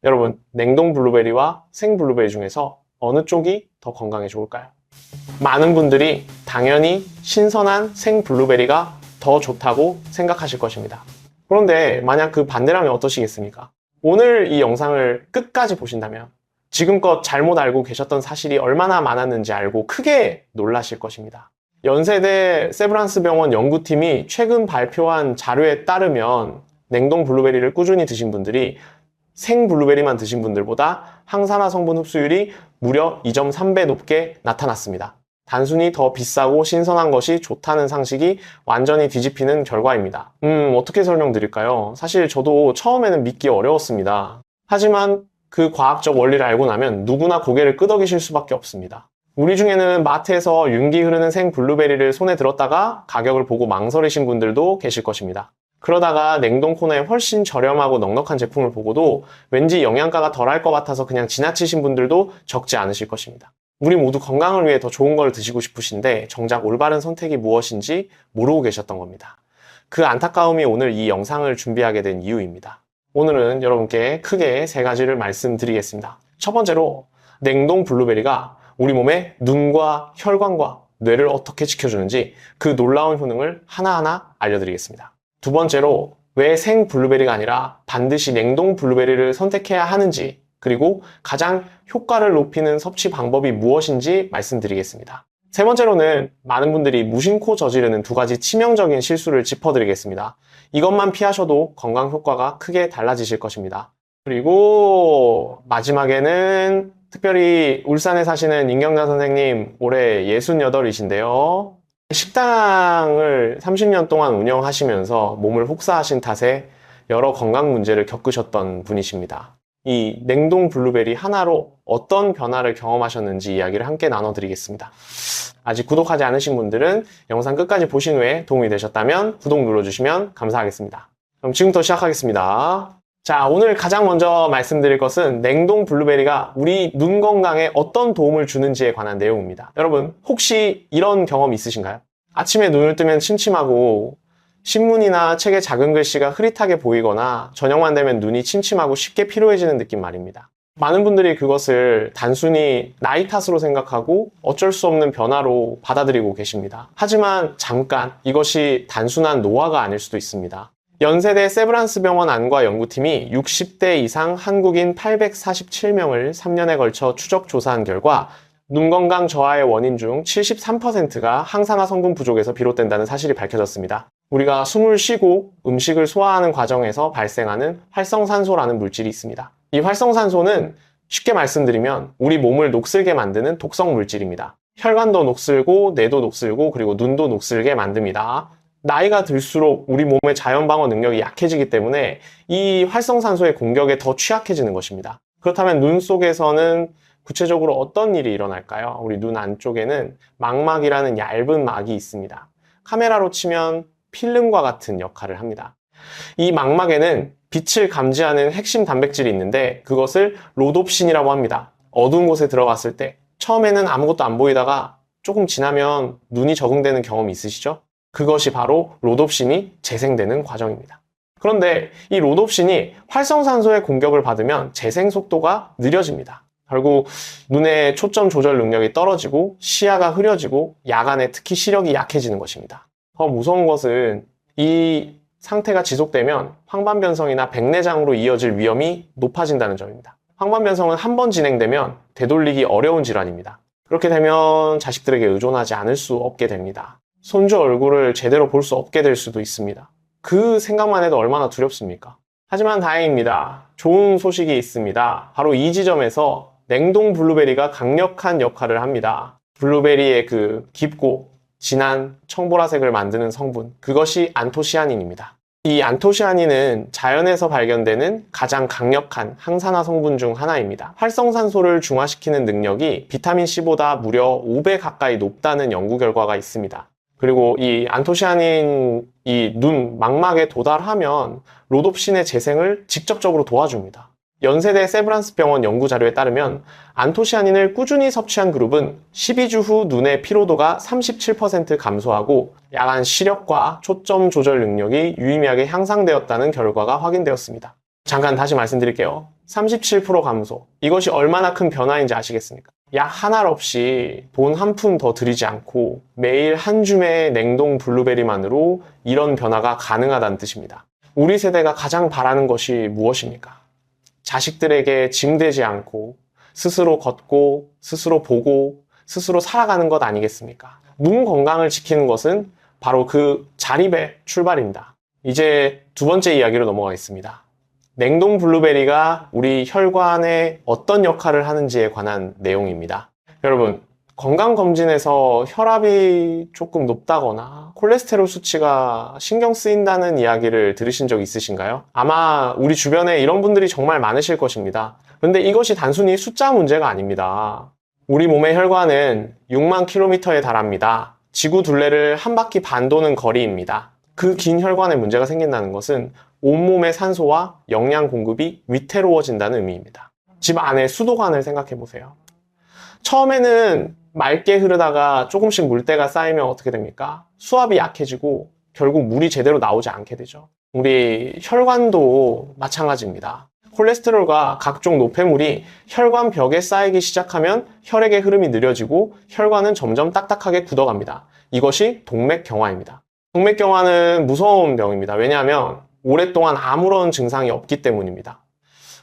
여러분, 냉동 블루베리와 생 블루베리 중에서 어느 쪽이 더 건강에 좋을까요? 많은 분들이 당연히 신선한 생 블루베리가 더 좋다고 생각하실 것입니다. 그런데 만약 그 반대라면 어떠시겠습니까? 오늘 이 영상을 끝까지 보신다면 지금껏 잘못 알고 계셨던 사실이 얼마나 많았는지 알고 크게 놀라실 것입니다. 연세대 세브란스 병원 연구팀이 최근 발표한 자료에 따르면 냉동 블루베리를 꾸준히 드신 분들이 생 블루베리만 드신 분들보다 항산화 성분 흡수율이 무려 2.3배 높게 나타났습니다. 단순히 더 비싸고 신선한 것이 좋다는 상식이 완전히 뒤집히는 결과입니다. 어떻게 설명드릴까요? 사실 저도 처음에는 믿기 어려웠습니다. 하지만 그 과학적 원리를 알고 나면 누구나 고개를 끄덕이실 수밖에 없습니다. 우리 중에는 마트에서 윤기 흐르는 생 블루베리를 손에 들었다가 가격을 보고 망설이신 분들도 계실 것입니다. 그러다가 냉동 코너에 훨씬 저렴하고 넉넉한 제품을 보고도 왠지 영양가가 덜할 것 같아서 그냥 지나치신 분들도 적지 않으실 것입니다. 우리 모두 건강을 위해 더 좋은 걸 드시고 싶으신데 정작 올바른 선택이 무엇인지 모르고 계셨던 겁니다. 그 안타까움이 오늘 이 영상을 준비하게 된 이유입니다. 오늘은 여러분께 크게 세 가지를 말씀드리겠습니다. 첫 번째로 냉동 블루베리가 우리 몸의 눈과 혈관과 뇌를 어떻게 지켜주는지 그 놀라운 효능을 하나하나 알려드리겠습니다. 두 번째로 왜 생 블루베리가 아니라 반드시 냉동 블루베리를 선택해야 하는지, 그리고 가장 효과를 높이는 섭취 방법이 무엇인지 말씀드리겠습니다. 세 번째로는 많은 분들이 무심코 저지르는 두 가지 치명적인 실수를 짚어드리겠습니다. 이것만 피하셔도 건강 효과가 크게 달라지실 것입니다. 그리고 마지막에는 특별히 울산에 사시는 임경자 선생님, 올해 68이신데요. 식당을 30년 동안 운영하시면서 몸을 혹사하신 탓에 여러 건강 문제를 겪으셨던 분이십니다. 이 냉동 블루베리 하나로 어떤 변화를 경험하셨는지 이야기를 함께 나눠드리겠습니다. 아직 구독하지 않으신 분들은 영상 끝까지 보신 후에 도움이 되셨다면 구독 눌러주시면 감사하겠습니다. 그럼 지금부터 시작하겠습니다. 자, 오늘 가장 먼저 말씀드릴 것은 냉동 블루베리가 우리 눈 건강에 어떤 도움을 주는지에 관한 내용입니다. 여러분, 혹시 이런 경험 있으신가요? 아침에 눈을 뜨면 침침하고 신문이나 책의 작은 글씨가 흐릿하게 보이거나 저녁만 되면 눈이 침침하고 쉽게 피로해지는 느낌 말입니다. 많은 분들이 그것을 단순히 나이 탓으로 생각하고 어쩔 수 없는 변화로 받아들이고 계십니다. 하지만 잠깐, 이것이 단순한 노화가 아닐 수도 있습니다. 연세대 세브란스 병원 안과 연구팀이 60대 이상 한국인 847명을 3년에 걸쳐 추적 조사한 결과 눈 건강 저하의 원인 중 73%가 항산화 성분 부족에서 비롯된다는 사실이 밝혀졌습니다. 우리가 숨을 쉬고 음식을 소화하는 과정에서 발생하는 활성산소라는 물질이 있습니다. 이 활성산소는 쉽게 말씀드리면 우리 몸을 녹슬게 만드는 독성 물질입니다. 혈관도 녹슬고 뇌도 녹슬고 그리고 눈도 녹슬게 만듭니다. 나이가 들수록 우리 몸의 자연 방어 능력이 약해지기 때문에 이 활성산소의 공격에 더 취약해지는 것입니다. 그렇다면 눈 속에서는 구체적으로 어떤 일이 일어날까요? 우리 눈 안쪽에는 망막이라는 얇은 막이 있습니다. 카메라로 치면 필름과 같은 역할을 합니다. 이 망막에는 빛을 감지하는 핵심 단백질이 있는데 그것을 로놉신이라고 합니다. 어두운 곳에 들어갔을 때 처음에는 아무것도 안 보이다가 조금 지나면 눈이 적응되는 경험이 있으시죠? 그것이 바로 로놉신이 재생되는 과정입니다. 그런데 이 로놉신이 활성산소의 공격을 받으면 재생 속도가 느려집니다. 결국 눈의 초점 조절 능력이 떨어지고 시야가 흐려지고 야간에 특히 시력이 약해지는 것입니다. 더 무서운 것은 이 상태가 지속되면 황반변성이나 백내장으로 이어질 위험이 높아진다는 점입니다. 황반변성은 한 번 진행되면 되돌리기 어려운 질환입니다. 그렇게 되면 자식들에게 의존하지 않을 수 없게 됩니다. 손주 얼굴을 제대로 볼 수 없게 될 수도 있습니다. 그 생각만 해도 얼마나 두렵습니까? 하지만 다행입니다. 좋은 소식이 있습니다. 바로 이 지점에서 냉동 블루베리가 강력한 역할을 합니다. 블루베리의 그 깊고 진한 청보라색을 만드는 성분, 그것이 안토시아닌입니다. 이 안토시아닌은 자연에서 발견되는 가장 강력한 항산화 성분 중 하나입니다. 활성산소를 중화시키는 능력이 비타민C보다 무려 5배 가까이 높다는 연구 결과가 있습니다. 그리고 이 안토시아닌 이 눈 망막에 도달하면 로놉신의 재생을 직접적으로 도와줍니다. 연세대 세브란스 병원 연구 자료에 따르면 안토시아닌을 꾸준히 섭취한 그룹은 12주 후 눈의 피로도가 37% 감소하고 야간 시력과 초점 조절 능력이 유의미하게 향상되었다는 결과가 확인되었습니다. 잠깐 다시 말씀드릴게요. 37% 감소. 이것이 얼마나 큰 변화인지 아시겠습니까? 약 한 알 없이 돈 한 푼 더 들이지 않고 매일 한 줌의 냉동 블루베리만으로 이런 변화가 가능하다는 뜻입니다. 우리 세대가 가장 바라는 것이 무엇입니까? 자식들에게 짐되지 않고 스스로 걷고 스스로 보고 스스로 살아가는 것 아니겠습니까? 눈 건강을 지키는 것은 바로 그 자립의 출발입니다. 이제 두 번째 이야기로 넘어가겠습니다. 냉동 블루베리가 우리 혈관에 어떤 역할을 하는지에 관한 내용입니다. 여러분, 건강검진에서 혈압이 조금 높다거나 콜레스테롤 수치가 신경 쓰인다는 이야기를 들으신 적 있으신가요? 아마 우리 주변에 이런 분들이 정말 많으실 것입니다. 그런데 이것이 단순히 숫자 문제가 아닙니다. 우리 몸의 혈관은 6만 킬로미터에 달합니다. 지구 둘레를 한 바퀴 반 도는 거리입니다. 그 긴 혈관에 문제가 생긴다는 것은 온몸의 산소와 영양 공급이 위태로워진다는 의미입니다. 집 안에 수도관을 생각해 보세요. 처음에는 맑게 흐르다가 조금씩 물때가 쌓이면 어떻게 됩니까? 수압이 약해지고 결국 물이 제대로 나오지 않게 되죠. 우리 혈관도 마찬가지입니다. 콜레스테롤과 각종 노폐물이 혈관 벽에 쌓이기 시작하면 혈액의 흐름이 느려지고 혈관은 점점 딱딱하게 굳어갑니다. 이것이 동맥경화입니다. 동맥경화는 무서운 병입니다. 왜냐하면 오랫동안 아무런 증상이 없기 때문입니다.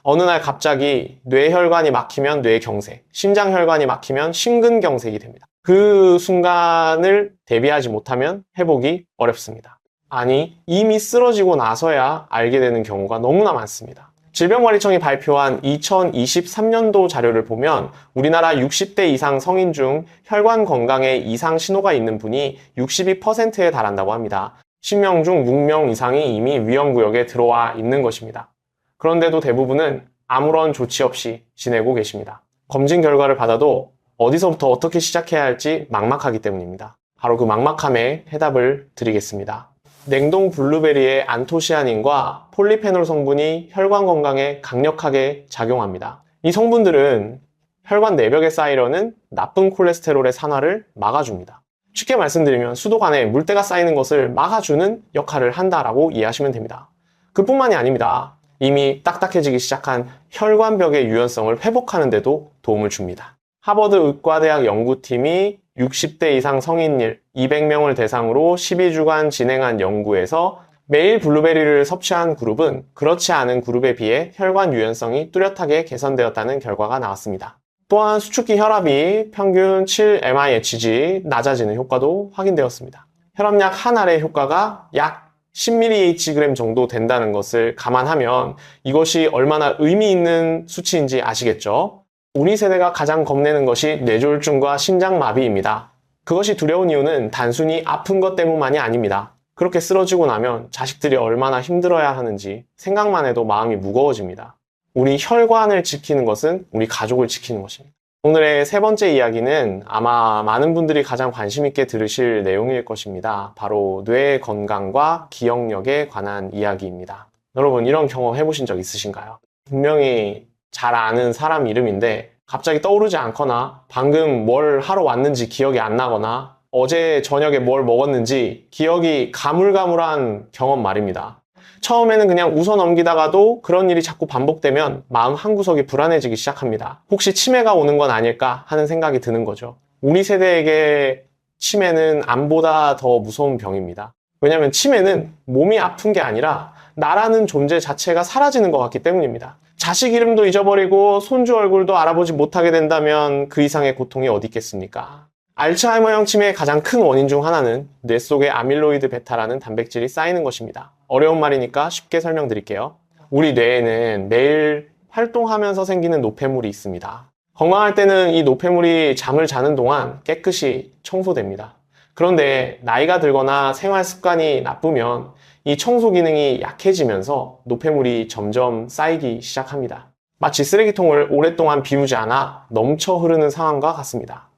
어느 날 갑자기 뇌혈관이 막히면 뇌경색, 심장혈관이 막히면 심근경색이 됩니다. 그 순간을 대비하지 못하면 회복이 어렵습니다. 아니, 이미 쓰러지고 나서야 알게 되는 경우가 너무나 많습니다. 질병관리청이 발표한 2023년도 자료를 보면 우리나라 60대 이상 성인 중 혈관 건강에 이상 신호가 있는 분이 62%에 달한다고 합니다. 10명 중 6명 이상이 이미 위험구역에 들어와 있는 것입니다. 그런데도 대부분은 아무런 조치 없이 지내고 계십니다. 검진 결과를 받아도 어디서부터 어떻게 시작해야 할지 막막하기 때문입니다. 바로 그 막막함에 해답을 드리겠습니다. 냉동 블루베리의 안토시아닌과 폴리페놀 성분이 혈관 건강에 강력하게 작용합니다. 이 성분들은 혈관 내벽에 쌓이려는 나쁜 콜레스테롤의 산화를 막아줍니다. 쉽게 말씀드리면 수도관에 물때가 쌓이는 것을 막아주는 역할을 한다라고 이해하시면 됩니다. 그뿐만이 아닙니다. 이미 딱딱해지기 시작한 혈관벽의 유연성을 회복하는 데도 도움을 줍니다. 하버드 의과대학 연구팀이 60대 이상 성인일 200명을 대상으로 12주간 진행한 연구에서 매일 블루베리를 섭취한 그룹은 그렇지 않은 그룹에 비해 혈관 유연성이 뚜렷하게 개선되었다는 결과가 나왔습니다. 또한 수축기 혈압이 평균 7mIHg 낮아지는 효과도 확인되었습니다. 혈압약 한 알의 효과가 약 10mHg 정도 된다는 것을 감안하면 이것이 얼마나 의미 있는 수치인지 아시겠죠? 우리 세대가 가장 겁내는 것이 뇌졸중과 심장마비입니다. 그것이 두려운 이유는 단순히 아픈 것 때문만이 아닙니다. 그렇게 쓰러지고 나면 자식들이 얼마나 힘들어야 하는지 생각만 해도 마음이 무거워집니다. 우리 혈관을 지키는 것은 우리 가족을 지키는 것입니다. 오늘의 세 번째 이야기는 아마 많은 분들이 가장 관심 있게 들으실 내용일 것입니다. 바로 뇌 건강과 기억력에 관한 이야기입니다. 여러분, 이런 경험 해보신 적 있으신가요? 분명히 잘 아는 사람 이름인데 갑자기 떠오르지 않거나 방금 뭘 하러 왔는지 기억이 안 나거나 어제 저녁에 뭘 먹었는지 기억이 가물가물한 경험 말입니다. 처음에는 그냥 웃어 넘기다가도 그런 일이 자꾸 반복되면 마음 한구석이 불안해지기 시작합니다. 혹시 치매가 오는 건 아닐까 하는 생각이 드는 거죠. 우리 세대에게 치매는 암보다 더 무서운 병입니다. 왜냐하면 치매는 몸이 아픈 게 아니라 나라는 존재 자체가 사라지는 것 같기 때문입니다. 자식 이름도 잊어버리고 손주 얼굴도 알아보지 못하게 된다면 그 이상의 고통이 어디 있겠습니까? 알츠하이머형 치매의 가장 큰 원인 중 하나는 뇌 속에 아밀로이드 베타라는 단백질이 쌓이는 것입니다. 어려운 말이니까 쉽게 설명드릴게요. 우리 뇌에는 매일 활동하면서 생기는 노폐물이 있습니다. 건강할 때는 이 노폐물이 잠을 자는 동안 깨끗이 청소됩니다. 그런데 나이가 들거나 생활 습관이 나쁘면 이 청소 기능이 약해지면서 노폐물이 점점 쌓이기 시작합니다. 마치 쓰레기통을 오랫동안 비우지 않아 넘쳐 흐르는 상황과 같습니다.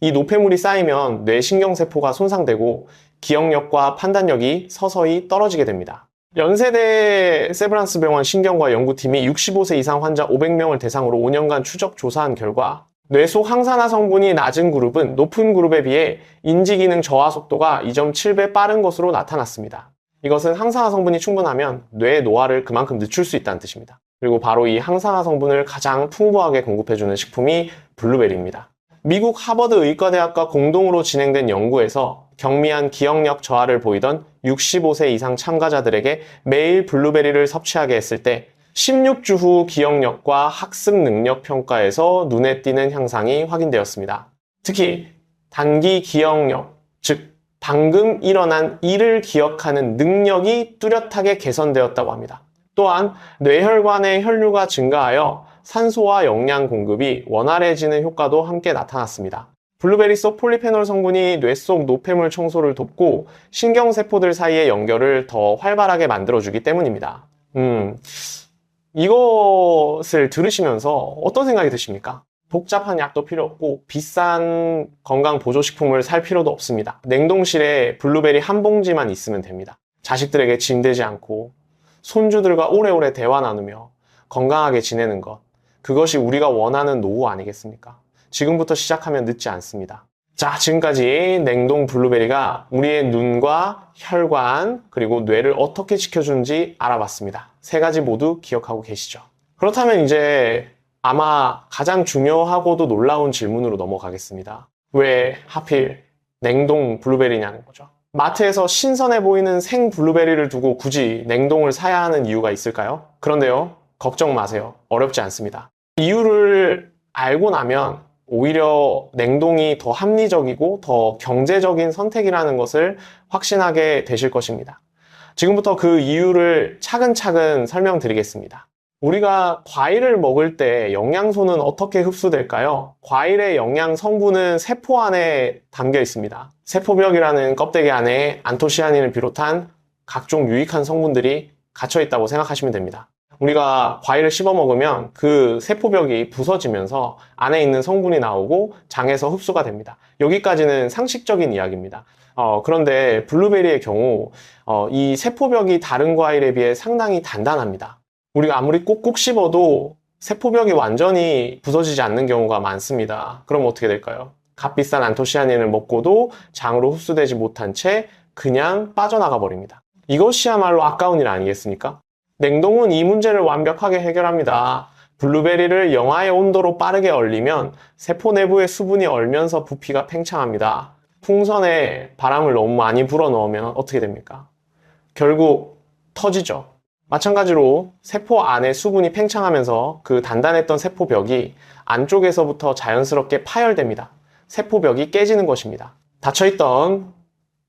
이 노폐물이 쌓이면 뇌신경세포가 손상되고 기억력과 판단력이 서서히 떨어지게 됩니다. 연세대 세브란스 병원 신경과 연구팀이 65세 이상 환자 500명을 대상으로 5년간 추적 조사한 결과 뇌 속 항산화 성분이 낮은 그룹은 높은 그룹에 비해 인지기능 저하 속도가 2.7배 빠른 것으로 나타났습니다. 이것은 항산화 성분이 충분하면 뇌의 노화를 그만큼 늦출 수 있다는 뜻입니다. 그리고 바로 이 항산화 성분을 가장 풍부하게 공급해주는 식품이 블루베리입니다. 미국 하버드 의과대학과 공동으로 진행된 연구에서 경미한 기억력 저하를 보이던 65세 이상 참가자들에게 매일 블루베리를 섭취하게 했을 때 16주 후 기억력과 학습 능력 평가에서 눈에 띄는 향상이 확인되었습니다. 특히 단기 기억력, 즉 방금 일어난 일을 기억하는 능력이 뚜렷하게 개선되었다고 합니다. 또한 뇌혈관의 혈류가 증가하여 산소와 영양 공급이 원활해지는 효과도 함께 나타났습니다. 블루베리 속 폴리페놀 성분이 뇌 속 노폐물 청소를 돕고 신경세포들 사이의 연결을 더 활발하게 만들어주기 때문입니다. 이것을 들으시면서 어떤 생각이 드십니까? 복잡한 약도 필요 없고 비싼 건강 보조식품을 살 필요도 없습니다. 냉동실에 블루베리 한 봉지만 있으면 됩니다. 자식들에게 짐되지 않고 손주들과 오래오래 대화 나누며 건강하게 지내는 것, 그것이 우리가 원하는 노후 아니겠습니까? 지금부터 시작하면 늦지 않습니다. 자, 지금까지 냉동 블루베리가 우리의 눈과 혈관 그리고 뇌를 어떻게 지켜주는지 알아봤습니다. 세 가지 모두 기억하고 계시죠? 그렇다면 이제 아마 가장 중요하고도 놀라운 질문으로 넘어가겠습니다. 왜 하필 냉동 블루베리냐는 거죠. 마트에서 신선해 보이는 생 블루베리를 두고 굳이 냉동을 사야 하는 이유가 있을까요? 그런데요, 걱정 마세요. 어렵지 않습니다. 이유를 알고 나면 오히려 냉동이 더 합리적이고 더 경제적인 선택이라는 것을 확신하게 되실 것입니다. 지금부터 그 이유를 차근차근 설명드리겠습니다. 우리가 과일을 먹을 때 영양소는 어떻게 흡수될까요? 과일의 영양 성분은 세포 안에 담겨 있습니다. 세포벽이라는 껍데기 안에 안토시아닌을 비롯한 각종 유익한 성분들이 갇혀 있다고 생각하시면 됩니다. 우리가 과일을 씹어 먹으면 그 세포벽이 부서지면서 안에 있는 성분이 나오고 장에서 흡수가 됩니다. 여기까지는 상식적인 이야기입니다. 그런데 블루베리의 경우 이 세포벽이 다른 과일에 비해 상당히 단단합니다. 우리가 아무리 꼭꼭 씹어도 세포벽이 완전히 부서지지 않는 경우가 많습니다. 그럼 어떻게 될까요? 값비싼 안토시아닌을 먹고도 장으로 흡수되지 못한 채 그냥 빠져나가 버립니다. 이것이야말로 아까운 일 아니겠습니까? 냉동은 이 문제를 완벽하게 해결합니다. 블루베리를 영하의 온도로 빠르게 얼리면 세포 내부의 수분이 얼면서 부피가 팽창합니다. 풍선에 바람을 너무 많이 불어 넣으면 어떻게 됩니까? 결국 터지죠. 마찬가지로 세포 안에 수분이 팽창하면서 그 단단했던 세포벽이 안쪽에서부터 자연스럽게 파열됩니다. 세포벽이 깨지는 것입니다. 닫혀있던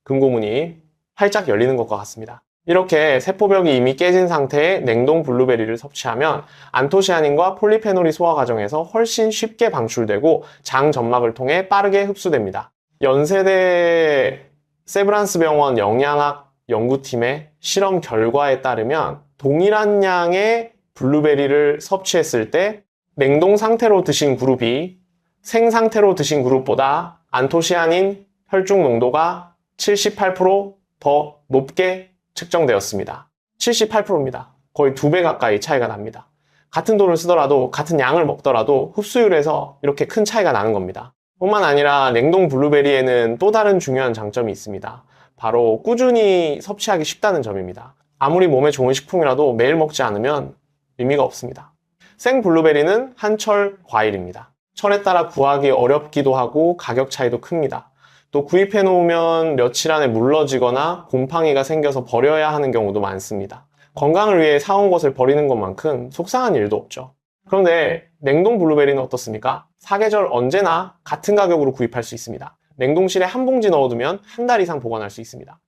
금고문이 활짝 열리는 것과 같습니다. 이렇게 세포벽이 이미 깨진 상태의 냉동 블루베리를 섭취하면 안토시아닌과 폴리페놀이 소화 과정에서 훨씬 쉽게 방출되고 장 점막을 통해 빠르게 흡수됩니다. 연세대 세브란스 병원 영양학 연구팀의 실험 결과에 따르면 동일한 양의 블루베리를 섭취했을 때 냉동 상태로 드신 그룹이 생 상태로 드신 그룹보다 안토시아닌 혈중 농도가 78%더 높게 측정되었습니다. 78%입니다. 거의 2배 가까이 차이가 납니다. 같은 돈을 쓰더라도 같은 양을 먹더라도 흡수율에서 이렇게 큰 차이가 나는 겁니다. 뿐만 아니라 냉동 블루베리에는 또 다른 중요한 장점이 있습니다. 바로 꾸준히 섭취하기 쉽다는 점입니다. 아무리 몸에 좋은 식품이라도 매일 먹지 않으면 의미가 없습니다. 생 블루베리는 한철 과일입니다. 철에 따라 구하기 어렵기도 하고 가격 차이도 큽니다. 또 구입해 놓으면 며칠 안에 물러지거나 곰팡이가 생겨서 버려야 하는 경우도 많습니다. 건강을 위해 사온 것을 버리는 것만큼 속상한 일도 없죠. 그런데 냉동 블루베리는 어떻습니까? 사계절 언제나 같은 가격으로 구입할 수 있습니다. 냉동실에 한 봉지 넣어두면 한 달 이상 보관할 수 있습니다.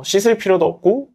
씻을 필요도 없고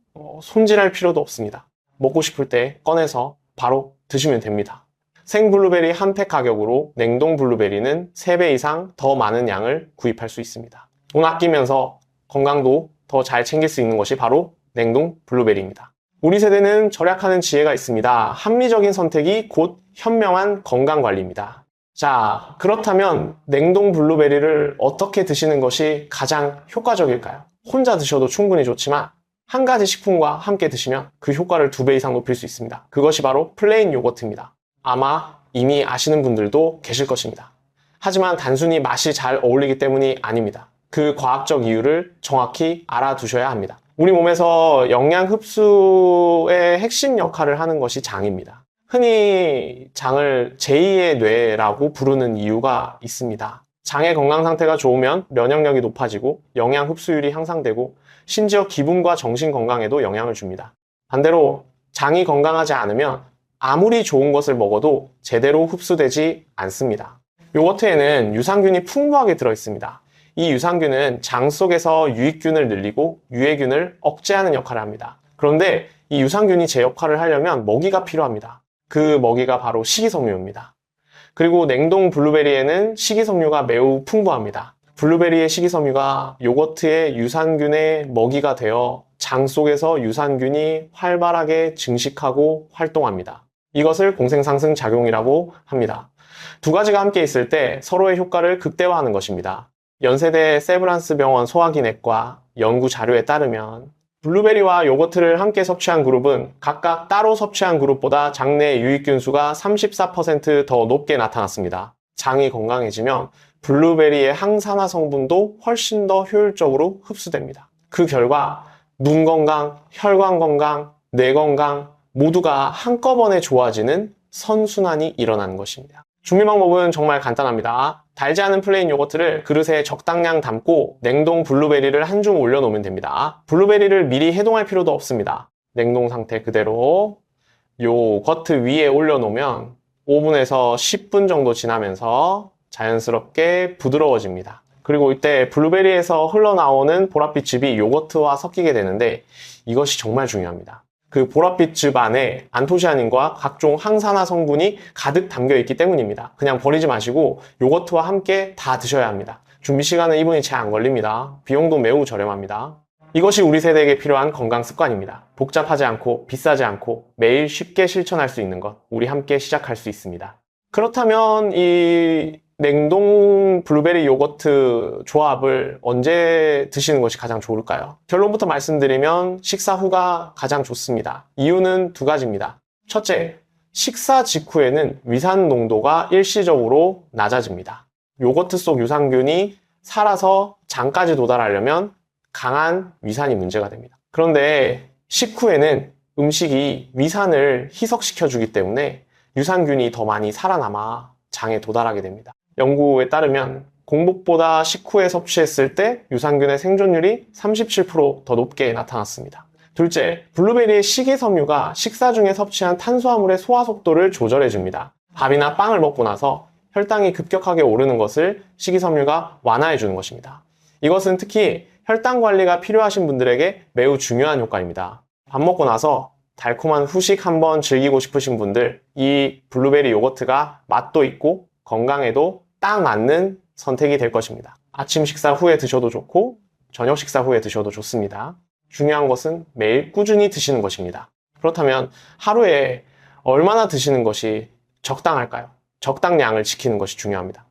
손질할 필요도 없습니다. 먹고 싶을 때 꺼내서 바로 드시면 됩니다. 생 블루베리 한 팩 가격으로 냉동 블루베리는 3배 이상 더 많은 양을 구입할 수 있습니다. 돈 아끼면서 건강도 더 잘 챙길 수 있는 것이 바로 냉동 블루베리입니다. 우리 세대는 절약하는 지혜가 있습니다. 합리적인 선택이 곧 현명한 건강관리입니다. 자, 그렇다면 냉동 블루베리를 어떻게 드시는 것이 가장 효과적일까요? 혼자 드셔도 충분히 좋지만 한 가지 식품과 함께 드시면 그 효과를 2배 이상 높일 수 있습니다. 그것이 바로 플레인 요거트입니다. 아마 이미 아시는 분들도 계실 것입니다. 하지만 단순히 맛이 잘 어울리기 때문이 아닙니다. 그 과학적 이유를 정확히 알아두셔야 합니다. 우리 몸에서 영양 흡수의 핵심 역할을 하는 것이 장입니다. 흔히 장을 제2의 뇌라고 부르는 이유가 있습니다. 장의 건강 상태가 좋으면 면역력이 높아지고 영양 흡수율이 향상되고 심지어 기분과 정신 건강에도 영향을 줍니다. 반대로 장이 건강하지 않으면 아무리 좋은 것을 먹어도 제대로 흡수되지 않습니다. 요거트에는 유산균이 풍부하게 들어있습니다. 이 유산균은 장 속에서 유익균을 늘리고 유해균을 억제하는 역할을 합니다. 그런데 이 유산균이 제 역할을 하려면 먹이가 필요합니다. 그 먹이가 바로 식이섬유입니다. 그리고 냉동 블루베리에는 식이섬유가 매우 풍부합니다. 블루베리의 식이섬유가 요거트의 유산균의 먹이가 되어 장 속에서 유산균이 활발하게 증식하고 활동합니다. 이것을 공생상승 작용이라고 합니다. 두 가지가 함께 있을 때 서로의 효과를 극대화하는 것입니다. 연세대 세브란스 병원 소화기내과 연구 자료에 따르면 블루베리와 요거트를 함께 섭취한 그룹은 각각 따로 섭취한 그룹보다 장내 유익균 수가 34% 더 높게 나타났습니다. 장이 건강해지면 블루베리의 항산화 성분도 훨씬 더 효율적으로 흡수됩니다. 그 결과 눈 건강, 혈관 건강, 뇌 건강 모두가 한꺼번에 좋아지는 선순환이 일어나는 것입니다. 준비 방법은 정말 간단합니다. 달지 않은 플레인 요거트를 그릇에 적당량 담고 냉동 블루베리를 한 줌 올려놓으면 됩니다. 블루베리를 미리 해동할 필요도 없습니다. 냉동 상태 그대로 요거트 위에 올려놓으면 5분에서 10분 정도 지나면서 자연스럽게 부드러워집니다. 그리고 이때 블루베리에서 흘러나오는 보랏빛즙이 요거트와 섞이게 되는데 이것이 정말 중요합니다. 그 보랏빛즙 안에 안토시아닌과 각종 항산화 성분이 가득 담겨 있기 때문입니다. 그냥 버리지 마시고 요거트와 함께 다 드셔야 합니다. 준비 시간은 2분이 채 안 걸립니다. 비용도 매우 저렴합니다. 이것이 우리 세대에게 필요한 건강 습관입니다. 복잡하지 않고 비싸지 않고 매일 쉽게 실천할 수 있는 것, 우리 함께 시작할 수 있습니다. 그렇다면 이 냉동 블루베리 요거트 조합을 언제 드시는 것이 가장 좋을까요? 결론부터 말씀드리면 식사 후가 가장 좋습니다. 이유는 두 가지입니다. 첫째, 식사 직후에는 위산 농도가 일시적으로 낮아집니다. 요거트 속 유산균이 살아서 장까지 도달하려면 강한 위산이 문제가 됩니다. 그런데 식후에는 음식이 위산을 희석시켜 주기 때문에 유산균이 더 많이 살아남아 장에 도달하게 됩니다. 연구에 따르면 공복보다 식후에 섭취했을 때 유산균의 생존율이 37% 더 높게 나타났습니다. 둘째, 블루베리의 식이섬유가 식사 중에 섭취한 탄수화물의 소화 속도를 조절해줍니다. 밥이나 빵을 먹고 나서 혈당이 급격하게 오르는 것을 식이섬유가 완화해주는 것입니다. 이것은 특히 혈당 관리가 필요하신 분들에게 매우 중요한 효과입니다. 밥 먹고 나서 달콤한 후식 한번 즐기고 싶으신 분들, 이 블루베리 요거트가 맛도 있고 건강에도 딱 맞는 선택이 될 것입니다. 아침 식사 후에 드셔도 좋고 저녁 식사 후에 드셔도 좋습니다. 중요한 것은 매일 꾸준히 드시는 것입니다. 그렇다면 하루에 얼마나 드시는 것이 적당할까요? 적당량을 지키는 것이 중요합니다.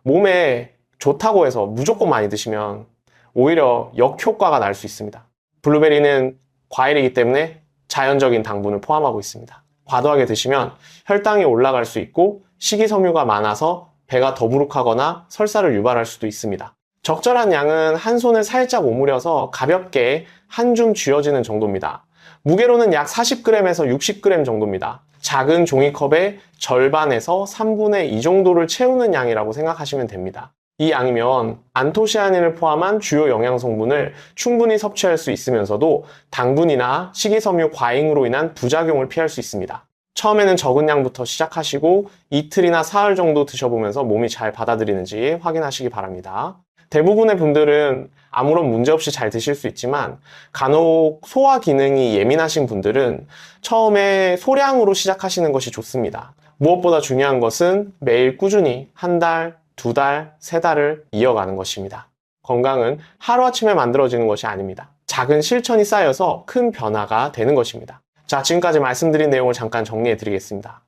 몸에 좋다고 해서 무조건 많이 드시면 오히려 역효과가 날 수 있습니다. 블루베리는 과일이기 때문에 자연적인 당분을 포함하고 있습니다. 과도하게 드시면 혈당이 올라갈 수 있고 식이섬유가 많아서 배가 더부룩하거나 설사를 유발할 수도 있습니다. 적절한 양은 한 손을 살짝 오므려서 가볍게 한 줌 쥐어지는 정도입니다. 무게로는 약 40g에서 60g 정도입니다. 작은 종이컵의 절반에서 3분의 2 정도를 채우는 양이라고 생각하시면 됩니다. 이 양이면 안토시아닌을 포함한 주요 영양 성분을 충분히 섭취할 수 있으면서도 당분이나 식이섬유 과잉으로 인한 부작용을 피할 수 있습니다. 처음에는 적은 양부터 시작하시고 이틀이나 사흘 정도 드셔보면서 몸이 잘 받아들이는지 확인하시기 바랍니다. 대부분의 분들은 아무런 문제 없이 잘 드실 수 있지만 간혹 소화 기능이 예민하신 분들은 처음에 소량으로 시작하시는 것이 좋습니다. 무엇보다 중요한 것은 매일 꾸준히 한 달, 두 달, 세 달을 이어가는 것입니다. 건강은 하루아침에 만들어지는 것이 아닙니다. 작은 실천이 쌓여서 큰 변화가 되는 것입니다. 자, 지금까지 말씀드린 내용을 잠깐 정리해 드리겠습니다.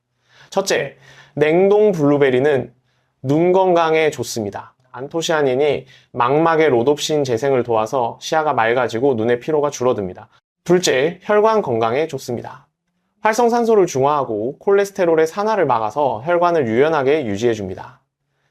첫째, 냉동 블루베리는 눈 건강에 좋습니다. 안토시아닌이 망막의 로놉신 재생을 도와서 시야가 맑아지고 눈의 피로가 줄어듭니다. 둘째, 혈관 건강에 좋습니다. 활성산소를 중화하고 콜레스테롤의 산화를 막아서 혈관을 유연하게 유지해줍니다.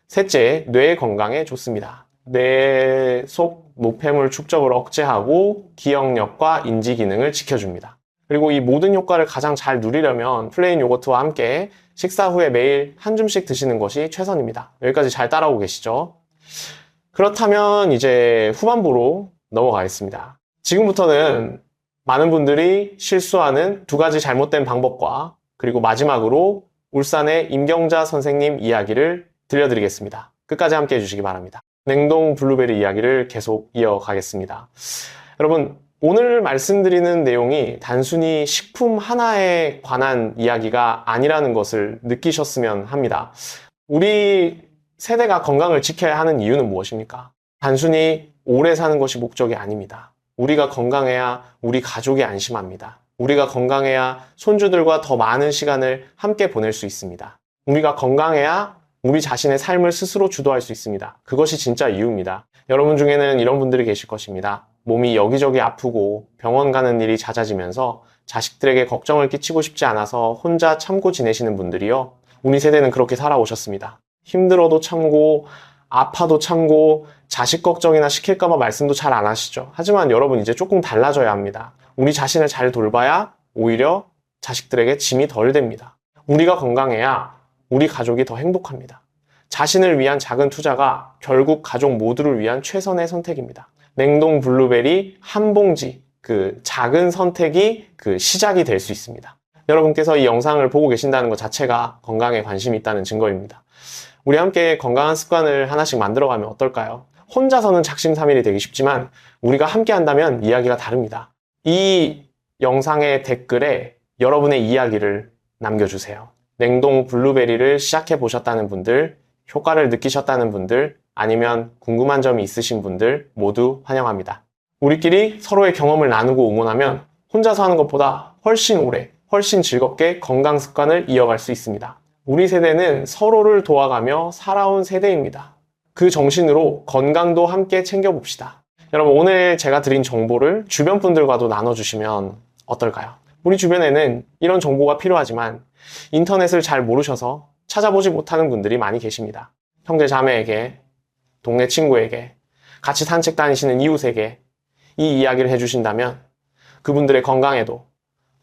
셋째, 뇌 건강에 좋습니다. 뇌 속 노폐물 축적을 억제하고 기억력과 인지 기능을 지켜줍니다. 그리고 이 모든 효과를 가장 잘 누리려면 플레인 요거트와 함께 식사 후에 매일 한 줌씩 드시는 것이 최선입니다. 여기까지 잘 따라오고 계시죠? 그렇다면 이제 후반부로 넘어가겠습니다. 지금부터는 많은 분들이 실수하는 두 가지 잘못된 방법과 그리고 마지막으로 울산의 임경자 선생님 이야기를 들려드리겠습니다. 끝까지 함께 해주시기 바랍니다. 냉동 블루베리 이야기를 계속 이어가겠습니다. 여러분, 오늘 말씀드리는 내용이 단순히 식품 하나에 관한 이야기가 아니라는 것을 느끼셨으면 합니다. 우리 세대가 건강을 지켜야 하는 이유는 무엇입니까? 단순히 오래 사는 것이 목적이 아닙니다. 우리가 건강해야 우리 가족이 안심합니다. 우리가 건강해야 손주들과 더 많은 시간을 함께 보낼 수 있습니다. 우리가 건강해야 우리 자신의 삶을 스스로 주도할 수 있습니다. 그것이 진짜 이유입니다. 여러분 중에는 이런 분들이 계실 것입니다. 몸이 여기저기 아프고 병원 가는 일이 잦아지면서 자식들에게 걱정을 끼치고 싶지 않아서 혼자 참고 지내시는 분들이요. 우리 세대는 그렇게 살아오셨습니다. 힘들어도 참고 아파도 참고 자식 걱정이나 시킬까봐 말씀도 잘 안 하시죠. 하지만 여러분 이제 조금 달라져야 합니다. 우리 자신을 잘 돌봐야 오히려 자식들에게 짐이 덜 됩니다. 우리가 건강해야 우리 가족이 더 행복합니다. 자신을 위한 작은 투자가 결국 가족 모두를 위한 최선의 선택입니다. 냉동 블루베리 한 봉지, 그 작은 선택이 그 시작이 될 수 있습니다. 여러분께서 이 영상을 보고 계신다는 것 자체가 건강에 관심이 있다는 증거입니다. 우리 함께 건강한 습관을 하나씩 만들어가면 어떨까요? 혼자서는 작심삼일이 되기 쉽지만 우리가 함께 한다면 이야기가 다릅니다. 이 영상의 댓글에 여러분의 이야기를 남겨주세요. 냉동 블루베리를 시작해 보셨다는 분들, 효과를 느끼셨다는 분들, 아니면 궁금한 점이 있으신 분들 모두 환영합니다. 우리끼리 서로의 경험을 나누고 응원하면 혼자서 하는 것보다 훨씬 오래, 훨씬 즐겁게 건강 습관을 이어갈 수 있습니다. 우리 세대는 서로를 도와가며 살아온 세대입니다. 그 정신으로 건강도 함께 챙겨봅시다. 여러분, 오늘 제가 드린 정보를 주변 분들과도 나눠주시면 어떨까요? 우리 주변에는 이런 정보가 필요하지만 인터넷을 잘 모르셔서 찾아보지 못하는 분들이 많이 계십니다. 형제 자매에게, 동네 친구에게, 같이 산책 다니시는 이웃에게 이 이야기를 해주신다면 그분들의 건강에도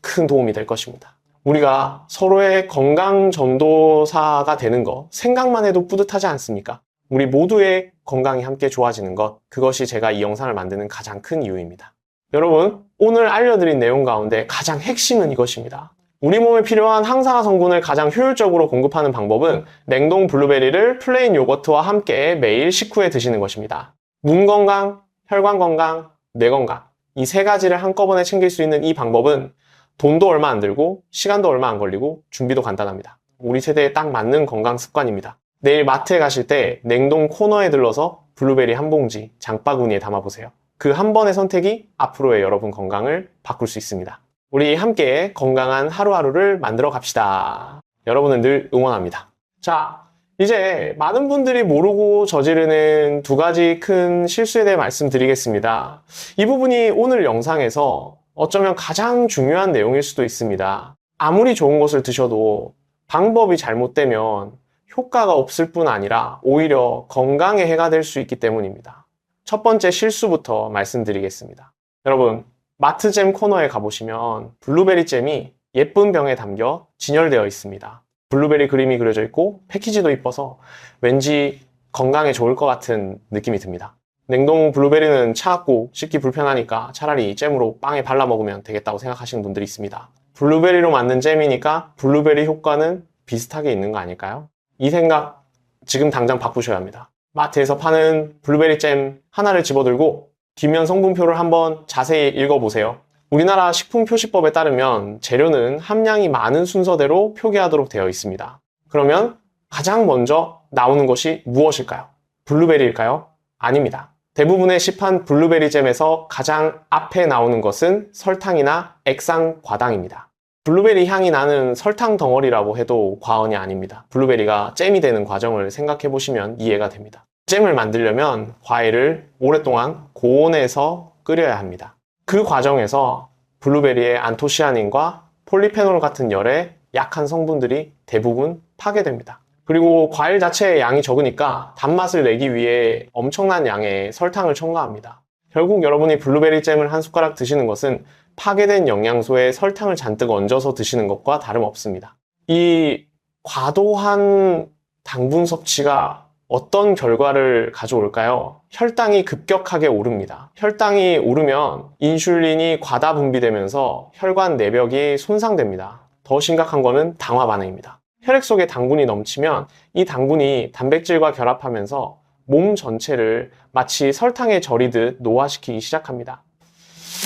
큰 도움이 될 것입니다. 우리가 서로의 건강 전도사가 되는 것 생각만 해도 뿌듯하지 않습니까? 우리 모두의 건강이 함께 좋아지는 것, 그것이 제가 이 영상을 만드는 가장 큰 이유입니다. 여러분, 오늘 알려드린 내용 가운데 가장 핵심은 이것입니다. 우리 몸에 필요한 항산화 성분을 가장 효율적으로 공급하는 방법은 냉동 블루베리를 플레인 요거트와 함께 매일 식후에 드시는 것입니다. 눈 건강, 혈관 건강, 뇌 건강, 이 세 가지를 한꺼번에 챙길 수 있는 이 방법은 돈도 얼마 안 들고 시간도 얼마 안 걸리고 준비도 간단합니다. 우리 세대에 딱 맞는 건강 습관입니다. 내일 마트에 가실 때 냉동 코너에 들러서 블루베리 한 봉지 장바구니에 담아보세요. 그 한 번의 선택이 앞으로의 여러분 건강을 바꿀 수 있습니다. 우리 함께 건강한 하루하루를 만들어 갑시다. 여러분을 늘 응원합니다. 자, 이제 많은 분들이 모르고 저지르는 두 가지 큰 실수에 대해 말씀드리겠습니다. 이 부분이 오늘 영상에서 어쩌면 가장 중요한 내용일 수도 있습니다. 아무리 좋은 것을 드셔도 방법이 잘못되면 효과가 없을 뿐 아니라 오히려 건강에 해가 될 수 있기 때문입니다. 첫 번째 실수부터 말씀드리겠습니다. 여러분, 마트잼 코너에 가보시면 블루베리 잼이 예쁜 병에 담겨 진열되어 있습니다. 블루베리 그림이 그려져 있고 패키지도 이뻐서 왠지 건강에 좋을 것 같은 느낌이 듭니다. 냉동 블루베리는 차갑고 씻기 불편하니까 차라리 잼으로 빵에 발라 먹으면 되겠다고 생각하시는 분들이 있습니다. 블루베리로 만든 잼이니까 블루베리 효과는 비슷하게 있는 거 아닐까요? 이 생각 지금 당장 바꾸셔야 합니다. 마트에서 파는 블루베리 잼 하나를 집어들고 뒷면 성분표를 한번 자세히 읽어보세요. 우리나라 식품표시법에 따르면 재료는 함량이 많은 순서대로 표기하도록 되어 있습니다. 그러면 가장 먼저 나오는 것이 무엇일까요? 블루베리일까요? 아닙니다. 대부분의 시판 블루베리 잼에서 가장 앞에 나오는 것은 설탕이나 액상과당입니다. 블루베리 향이 나는 설탕 덩어리라고 해도 과언이 아닙니다. 블루베리가 잼이 되는 과정을 생각해 보시면 이해가 됩니다. 잼을 만들려면 과일을 오랫동안 고온에서 끓여야 합니다. 그 과정에서 블루베리의 안토시아닌과 폴리페놀 같은 열의 약한 성분들이 대부분 파괴됩니다. 그리고 과일 자체의 양이 적으니까 단맛을 내기 위해 엄청난 양의 설탕을 첨가합니다. 결국 여러분이 블루베리 잼을 한 숟가락 드시는 것은 파괴된 영양소에 설탕을 잔뜩 얹어서 드시는 것과 다름없습니다. 이 과도한 당분 섭취가 어떤 결과를 가져올까요? 혈당이 급격하게 오릅니다. 혈당이 오르면 인슐린이 과다 분비되면서 혈관 내벽이 손상됩니다. 더 심각한 거는 당화 반응입니다. 혈액 속에 당분이 넘치면 이 당분이 단백질과 결합하면서 몸 전체를 마치 설탕에 절이듯 노화시키기 시작합니다.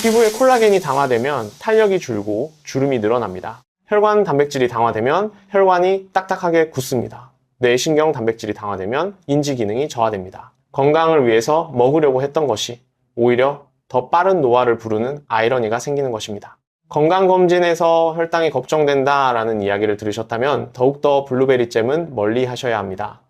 피부에 콜라겐이 당화되면 탄력이 줄고 주름이 늘어납니다. 혈관 단백질이 당화되면 혈관이 딱딱하게 굳습니다. 뇌신경 단백질이 당화되면 인지 기능이 저하됩니다. 건강을 위해서 먹으려고 했던 것이 오히려 더 빠른 노화를 부르는 아이러니가 생기는 것입니다. 건강검진에서 혈당이 걱정된다라는 이야기를 들으셨다면 더욱더 블루베리 잼은 멀리 하셔야 합니다.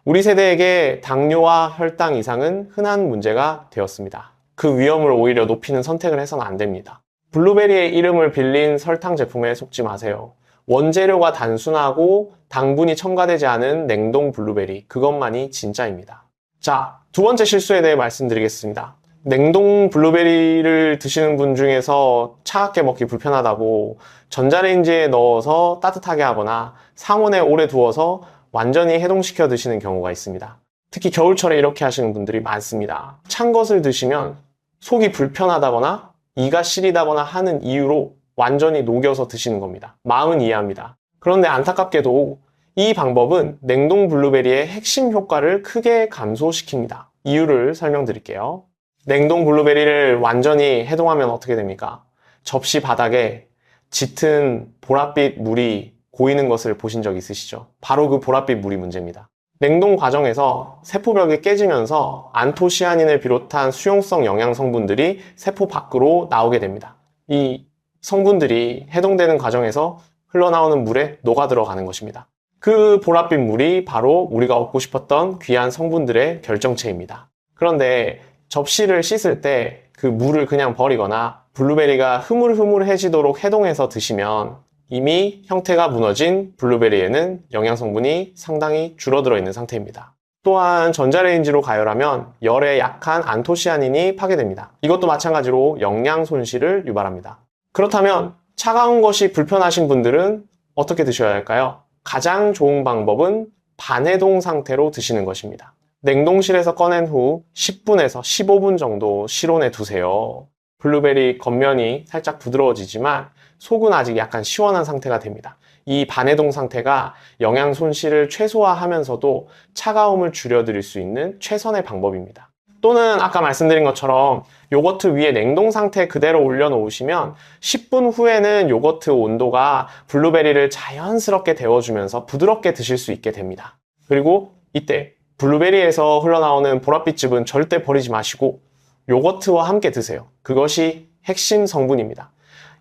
우리 세대에게 당뇨와 혈당 이상은 흔한 문제가 되었습니다. 그 위험을 오히려 높이는 선택을 해서는 안 됩니다. 블루베리의 이름을 빌린 설탕 제품에 속지 마세요. 원재료가 단순하고 당분이 첨가되지 않은 냉동 블루베리, 그것만이 진짜입니다. 자, 두 번째 실수에 대해 말씀드리겠습니다. 냉동 블루베리를 드시는 분 중에서 차갑게 먹기 불편하다고 전자레인지에 넣어서 따뜻하게 하거나 상온에 오래 두어서 완전히 해동시켜 드시는 경우가 있습니다. 특히 겨울철에 이렇게 하시는 분들이 많습니다. 찬 것을 드시면 속이 불편하다거나 이가 시리다거나 하는 이유로 완전히 녹여서 드시는 겁니다. 마음은 이해합니다. 그런데 안타깝게도 이 방법은 냉동 블루베리의 핵심 효과를 크게 감소시킵니다. 이유를 설명드릴게요. 냉동 블루베리를 완전히 해동하면 어떻게 됩니까? 접시 바닥에 짙은 보랏빛 물이 고이는 것을 보신 적 있으시죠? 바로 그 보랏빛 물이 문제입니다. 냉동 과정에서 세포벽이 깨지면서 안토시아닌을 비롯한 수용성 영양 성분들이 세포 밖으로 나오게 됩니다. 이 성분들이 해동되는 과정에서 흘러나오는 물에 녹아 들어가는 것입니다. 그 보랏빛 물이 바로 우리가 얻고 싶었던 귀한 성분들의 결정체입니다. 그런데 접시를 씻을 때 그 물을 그냥 버리거나 블루베리가 흐물흐물해지도록 해동해서 드시면 이미 형태가 무너진 블루베리에는 영양 성분이 상당히 줄어들어 있는 상태입니다. 또한 전자레인지로 가열하면 열에 약한 안토시아닌이 파괴됩니다. 이것도 마찬가지로 영양 손실을 유발합니다. 그렇다면 차가운 것이 불편하신 분들은 어떻게 드셔야 할까요? 가장 좋은 방법은 반해동 상태로 드시는 것입니다. 냉동실에서 꺼낸 후 10분에서 15분 정도 실온에 두세요. 블루베리 겉면이 살짝 부드러워지지만 속은 아직 약간 시원한 상태가 됩니다. 이 반해동 상태가 영양 손실을 최소화하면서도 차가움을 줄여드릴 수 있는 최선의 방법입니다. 또는 아까 말씀드린 것처럼 요거트 위에 냉동 상태 그대로 올려놓으시면 10분 후에는 요거트 온도가 블루베리를 자연스럽게 데워주면서 부드럽게 드실 수 있게 됩니다. 그리고 이때 블루베리에서 흘러나오는 보랏빛즙은 절대 버리지 마시고 요거트와 함께 드세요. 그것이 핵심 성분입니다.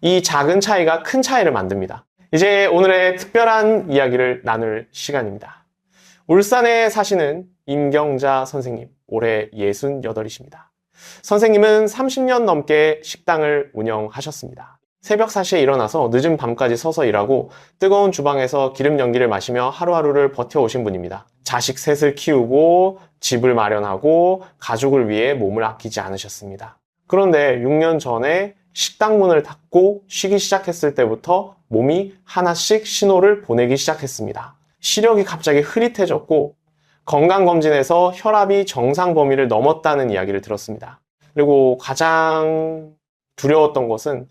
이 작은 차이가 큰 차이를 만듭니다. 이제 오늘의 특별한 이야기를 나눌 시간입니다. 울산에 사시는 임경자 선생님, 올해 68이십니다. 선생님은 30년 넘게 식당을 운영하셨습니다. 새벽 4시에 일어나서 늦은 밤까지 서서 일하고 뜨거운 주방에서 기름 연기를 마시며 하루하루를 버텨오신 분입니다. 자식 셋을 키우고 집을 마련하고 가족을 위해 몸을 아끼지 않으셨습니다. 그런데 6년 전에 식당 문을 닫고 쉬기 시작했을 때부터 몸이 하나씩 신호를 보내기 시작했습니다. 시력이 갑자기 흐릿해졌고 건강검진에서 혈압이 정상 범위를 넘었다는 이야기를 들었습니다. 그리고 가장 두려웠던 것은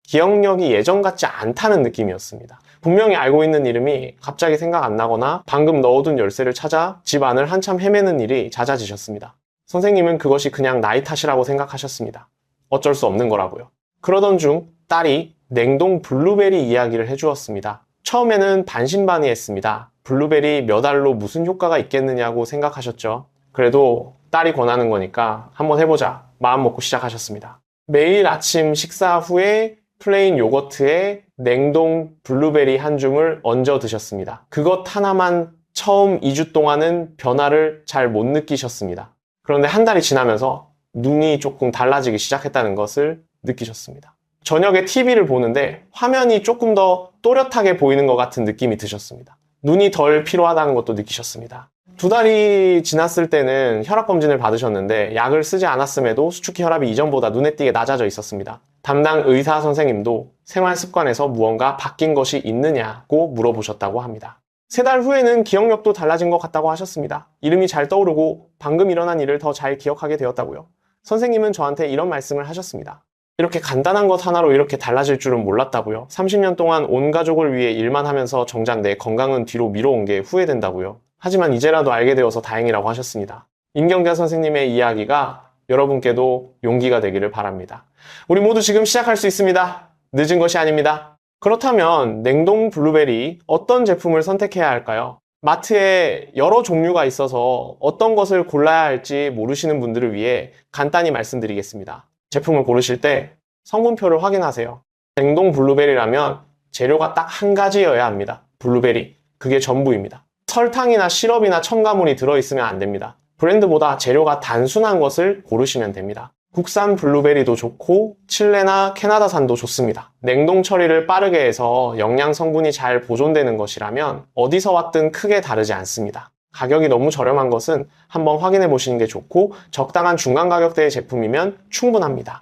기억력이 예전 같지 않다는 느낌이었습니다. 분명히 알고 있는 이름이 갑자기 생각 안 나거나 방금 넣어둔 열쇠를 찾아 집 안을 한참 헤매는 일이 잦아지셨습니다. 선생님은 그것이 그냥 나이 탓이라고 생각하셨습니다. 어쩔 수 없는 거라고요. 그러던 중 딸이 냉동 블루베리 이야기를 해주었습니다. 처음에는 반신반의했습니다. 블루베리 몇 알로 무슨 효과가 있겠느냐고 생각하셨죠. 그래도 딸이 권하는 거니까 한번 해보자 마음 먹고 시작하셨습니다. 매일 아침 식사 후에 플레인 요거트에 냉동 블루베리 한 줌을 얹어 드셨습니다. 그것 하나만 처음 2주 동안은 변화를 잘 못 느끼셨습니다. 그런데 한 달이 지나면서 눈이 조금 달라지기 시작했다는 것을 느끼셨습니다. 저녁에 TV를 보는데 화면이 조금 더 또렷하게 보이는 것 같은 느낌이 드셨습니다. 눈이 덜 피로하다는 것도 느끼셨습니다. 2달이 지났을 때는 혈압검진을 받으셨는데 약을 쓰지 않았음에도 수축기 혈압이 이전보다 눈에 띄게 낮아져 있었습니다. 담당 의사 선생님도 생활 습관에서 무언가 바뀐 것이 있느냐고 물어보셨다고 합니다. 3달 후에는 기억력도 달라진 것 같다고 하셨습니다. 이름이 잘 떠오르고 방금 일어난 일을 더 잘 기억하게 되었다고요. 선생님은 저한테 이런 말씀을 하셨습니다. 이렇게 간단한 것 하나로 이렇게 달라질 줄은 몰랐다고요. 30년 동안 온 가족을 위해 일만 하면서 정작 내 건강은 뒤로 미뤄온 게 후회된다고요. 하지만 이제라도 알게 되어서 다행이라고 하셨습니다. 임경자 선생님의 이야기가 여러분께도 용기가 되기를 바랍니다. 우리 모두 지금 시작할 수 있습니다. 늦은 것이 아닙니다. 그렇다면 냉동 블루베리 어떤 제품을 선택해야 할까요? 마트에 여러 종류가 있어서 어떤 것을 골라야 할지 모르시는 분들을 위해 간단히 말씀드리겠습니다. 제품을 고르실 때 성분표를 확인하세요. 냉동 블루베리라면 재료가 딱 한 가지여야 합니다. 블루베리, 그게 전부입니다. 설탕이나 시럽이나 첨가물이 들어있으면 안 됩니다. 브랜드보다 재료가 단순한 것을 고르시면 됩니다. 국산 블루베리도 좋고 칠레나 캐나다산도 좋습니다. 냉동 처리를 빠르게 해서 영양 성분이 잘 보존되는 것이라면 어디서 왔든 크게 다르지 않습니다. 가격이 너무 저렴한 것은 한번 확인해 보시는 게 좋고 적당한 중간 가격대의 제품이면 충분합니다.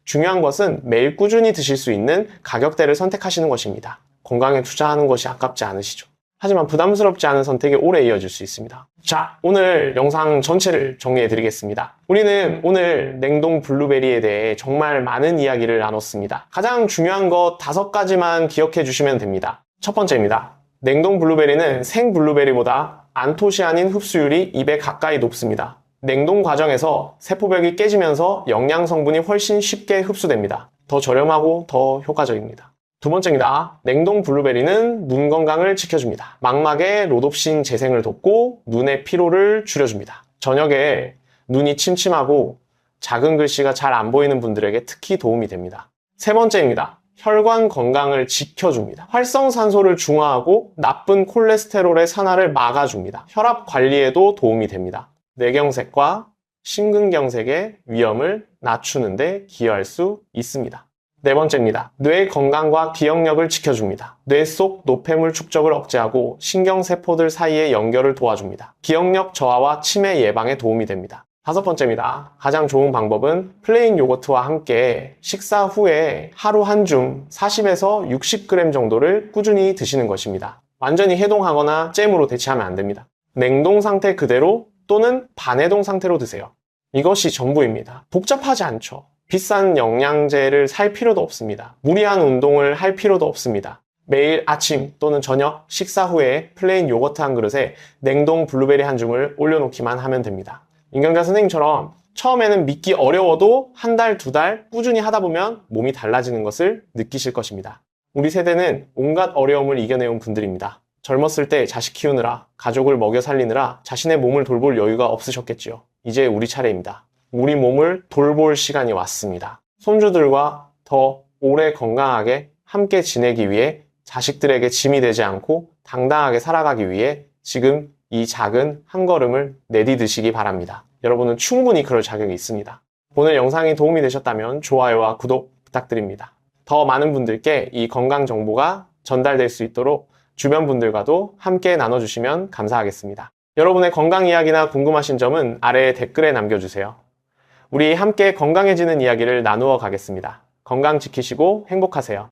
중요한 것은 매일 꾸준히 드실 수 있는 가격대를 선택하시는 것입니다. 건강에 투자하는 것이 아깝지 않으시죠? 하지만 부담스럽지 않은 선택이 오래 이어질 수 있습니다. 자, 오늘 영상 전체를 정리해 드리겠습니다. 우리는 오늘 냉동 블루베리에 대해 정말 많은 이야기를 나눴습니다. 가장 중요한 것 5가지만 기억해 주시면 됩니다. 첫 번째입니다. 냉동 블루베리는 생 블루베리보다 안토시아닌 흡수율이 2배 가까이 높습니다. 냉동 과정에서 세포벽이 깨지면서 영양 성분이 훨씬 쉽게 흡수됩니다. 더 저렴하고 더 효과적입니다. 두 번째입니다. 냉동 블루베리는 눈 건강을 지켜줍니다. 망막의 로놉신 재생을 돕고 눈의 피로를 줄여줍니다. 저녁에 눈이 침침하고 작은 글씨가 잘 안 보이는 분들에게 특히 도움이 됩니다. 세 번째입니다. 혈관 건강을 지켜줍니다. 활성산소를 중화하고 나쁜 콜레스테롤의 산화를 막아줍니다. 혈압 관리에도 도움이 됩니다. 뇌경색과 심근경색의 위험을 낮추는 데 기여할 수 있습니다. 네 번째입니다. 뇌 건강과 기억력을 지켜줍니다. 뇌 속 노폐물 축적을 억제하고 신경세포들 사이의 연결을 도와줍니다. 기억력 저하와 치매 예방에 도움이 됩니다. 다섯 번째입니다. 가장 좋은 방법은 플레인 요거트와 함께 식사 후에 하루 한 줌 40에서 60g 정도를 꾸준히 드시는 것입니다. 완전히 해동하거나 잼으로 대체하면 안 됩니다. 냉동 상태 그대로 또는 반해동 상태로 드세요. 이것이 전부입니다. 복잡하지 않죠. 비싼 영양제를 살 필요도 없습니다. 무리한 운동을 할 필요도 없습니다. 매일 아침 또는 저녁 식사 후에 플레인 요거트 한 그릇에 냉동 블루베리 한 줌을 올려놓기만 하면 됩니다. 임경자 선생님처럼 처음에는 믿기 어려워도 한 달, 2달 꾸준히 하다 보면 몸이 달라지는 것을 느끼실 것입니다. 우리 세대는 온갖 어려움을 이겨내온 분들입니다. 젊었을 때 자식 키우느라, 가족을 먹여 살리느라 자신의 몸을 돌볼 여유가 없으셨겠지요. 이제 우리 차례입니다. 우리 몸을 돌볼 시간이 왔습니다. 손주들과 더 오래 건강하게 함께 지내기 위해 자식들에게 짐이 되지 않고 당당하게 살아가기 위해 지금 이 작은 한 걸음을 내디드시기 바랍니다. 여러분은 충분히 그럴 자격이 있습니다. 오늘 영상이 도움이 되셨다면 좋아요와 구독 부탁드립니다. 더 많은 분들께 이 건강 정보가 전달될 수 있도록 주변 분들과도 함께 나눠주시면 감사하겠습니다. 여러분의 건강 이야기나 궁금하신 점은 아래 댓글에 남겨주세요. 우리 함께 건강해지는 이야기를 나누어 가겠습니다. 건강 지키시고 행복하세요.